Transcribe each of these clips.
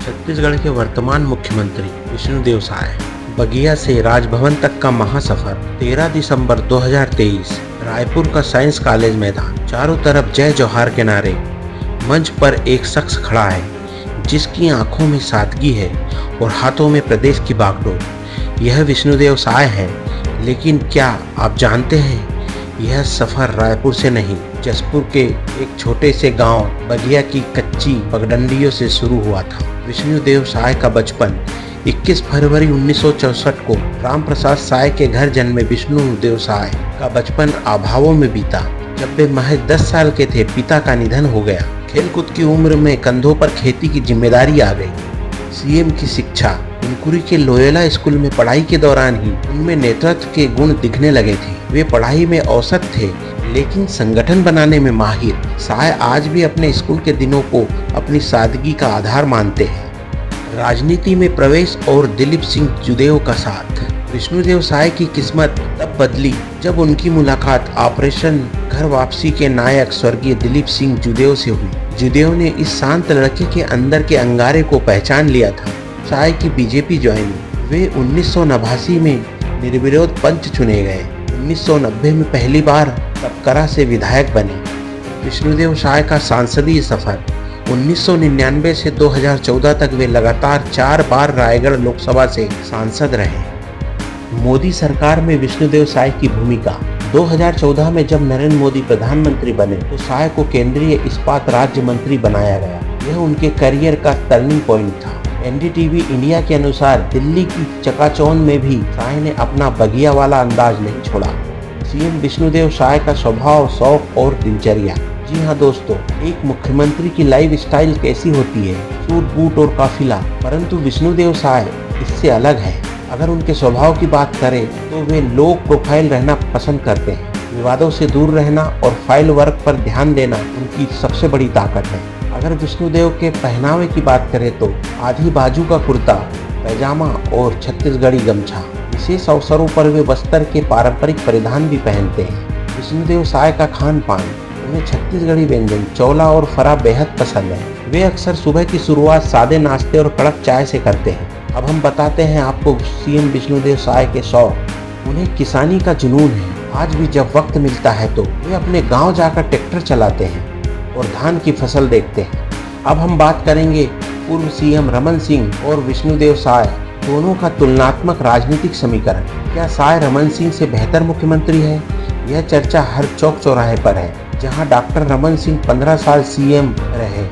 छत्तीसगढ़ के वर्तमान मुख्यमंत्री विष्णुदेव साय। बगिया से राजभवन तक का महासफर 13 दिसंबर 2023। रायपुर का साइंस कॉलेज मैदान, चारों तरफ जय जोहार के नारे। मंच पर एक शख्स खड़ा है जिसकी आंखों में सादगी है और हाथों में प्रदेश की बागडोर। यह विष्णुदेव साय है, लेकिन क्या आप जानते हैं यह सफर रायपुर से नहीं, जसपुर के एक छोटे से गांव बगिया की कच्ची पगडंडियों से शुरू हुआ था। विष्णुदेव साय का बचपन 21 फरवरी 1964 को राम प्रसाद साय के घर जन्मे विष्णुदेव साय का बचपन अभावों में बीता। जब वे महज 10 साल के थे, पिता का निधन हो गया। खेलकूद की उम्र में कंधों पर खेती की जिम्मेदारी आ गई। सीएम की शिक्षा। कुनकुरी के लोयोला स्कूल में पढ़ाई के दौरान ही उनमें नेतृत्व के गुण दिखने लगे थे। वे पढ़ाई में औसत थे, लेकिन संगठन बनाने में माहिर। साय आज भी अपने स्कूल के दिनों को अपनी सादगी का आधार मानते हैं। राजनीति में प्रवेश और दिलीप सिंह जुदेव का साथ। विष्णुदेव साय की किस्मत तब बदली जब उनकी मुलाकात ऑपरेशन घर वापसी के नायक स्वर्गीय दिलीप सिंह जुदेव से हुई। जुदेव ने इस शांत लड़के के अंदर के अंगारे को पहचान लिया था। साय की बीजेपी ज्वाइनिंग। वे 1989 में निर्विरोध पंच चुने गए। 1990 में पहली बार तपकरा से विधायक बने। विष्णुदेव साय का सांसदीय सफर। 1999 से 2014 तक वे लगातार 4 बार रायगढ़ लोकसभा से सांसद रहे। मोदी सरकार में विष्णुदेव साय की भूमिका। 2014 में जब नरेंद्र मोदी प्रधानमंत्री बने तो साय को केंद्रीय इस्पात राज्य मंत्री बनाया गया। यह उनके करियर का टर्निंग पॉइंट था। एनडीटीवी इंडिया के अनुसार दिल्ली की चकाचौंध में भी साय ने अपना बगिया वाला अंदाज नहीं छोड़ा। सीएम विष्णुदेव साय का स्वभाव, शौक और दिनचर्या। जी हाँ दोस्तों, एक मुख्यमंत्री की लाइफ स्टाइल कैसी होती है, सूट बूट और काफिला, परंतु विष्णुदेव साय इससे अलग है। अगर उनके स्वभाव की बात करें तो वे लो प्रोफाइल रहना पसंद करते हैं। विवादों से दूर रहना और फाइल वर्क पर ध्यान देना उनकी सबसे बड़ी ताकत है। अगर विष्णुदेव के पहनावे की बात करें तो आधी बाजू का कुर्ता पैजामा और छत्तीसगढ़ी गमछा। विशेष अवसरों पर वे बस्तर के पारंपरिक परिधान भी पहनते हैं। विष्णुदेव साय का खान पान। उन्हें छत्तीसगढ़ी व्यंजन चौला और फरा बेहद पसंद है। वे अक्सर सुबह की शुरुआत सादे नाश्ते और कड़क चाय से करते हैं। अब हम बताते हैं आपको सीएम विष्णुदेव साय के शौक। उन्हें किसानी का जुनून है। आज भी जब वक्त मिलता है तो वे अपने गांव जाकर ट्रैक्टर चलाते हैं और धान की फसल देखते हैं। अब हम बात करेंगे पूर्व सीएम रमन सिंह और विष्णुदेव साय दोनों का तुलनात्मक राजनीतिक समीकरण। क्या साय रमन सिंह से बेहतर मुख्यमंत्री है? यह चर्चा हर चौक चौराहे पर है। जहां डॉक्टर रमन सिंह 15 साल सीएम रहे,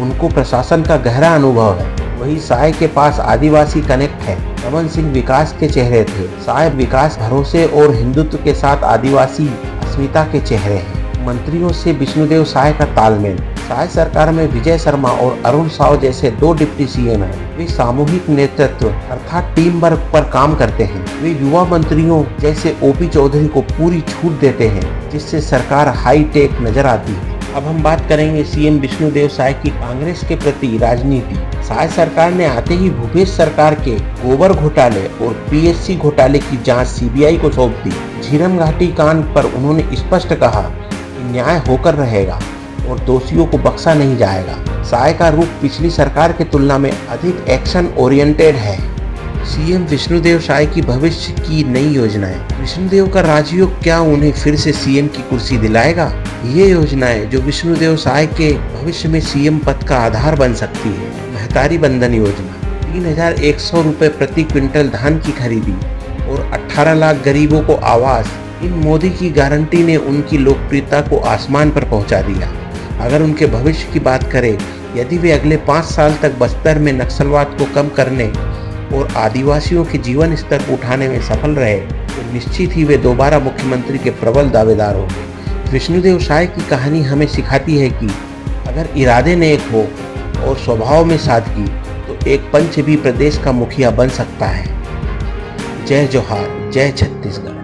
उनको प्रशासन का गहरा अनुभव है, वहीं साय के पास आदिवासी कनेक्ट है। रमन सिंह विकास के चेहरे थे, साय विकास, भरोसे और हिंदुत्व के साथ आदिवासी अस्मिता के चेहरे हैं। मंत्रियों से विष्णुदेव साय का तालमेल। साय सरकार में विजय शर्मा और अरुण साव जैसे 2 डिप्टी सीएम हैं। वे सामूहिक नेतृत्व अर्थात टीम वर्क पर काम करते हैं। वे युवा मंत्रियों जैसे ओपी चौधरी को पूरी छूट देते हैं, जिससे सरकार हाई टेक नजर आती है। अब हम बात करेंगे सीएम विष्णुदेव साय की कांग्रेस के प्रति राजनीति। साय सरकार ने आते ही भूपेश सरकार के गोबर घोटाले और पीएससी घोटाले की जांच सीबीआई को सौंप दी। झीरम घाटी कांड पर उन्होंने स्पष्ट कहा कि न्याय होकर रहेगा और दोषियों को बख्शा नहीं जाएगा। साय का रुख पिछली सरकार की तुलना में अधिक एक्शन ओरिएंटेड है। सीएम विष्णुदेव साय की भविष्य की नई योजनाएं। विष्णुदेव का राजयोग क्या उन्हें फिर से सीएम की कुर्सी दिलाएगा? ये योजनाएं जो विष्णुदेव साय के भविष्य में सीएम पद का आधार बन सकती है। महतारी बंधन योजना। 3100 रुपए प्रति क्विंटल धान की खरीदी और 18 लाख गरीबों को आवास। इन मोदी की गारंटी ने उनकी लोकप्रियता को आसमान पर पहुंचा दिया। अगर उनके भविष्य की बात करें, यदि वे अगले 5 साल तक बस्तर में नक्सलवाद को कम करने और आदिवासियों के जीवन स्तर को उठाने में सफल रहे तो निश्चित ही वे दोबारा मुख्यमंत्री के प्रबल दावेदार होंगे। विष्णुदेव साय की कहानी हमें सिखाती है कि अगर इरादे नेक हो और स्वभाव में सादगी, तो एक पंच भी प्रदेश का मुखिया बन सकता है। जय जोहार, जय छत्तीसगढ़।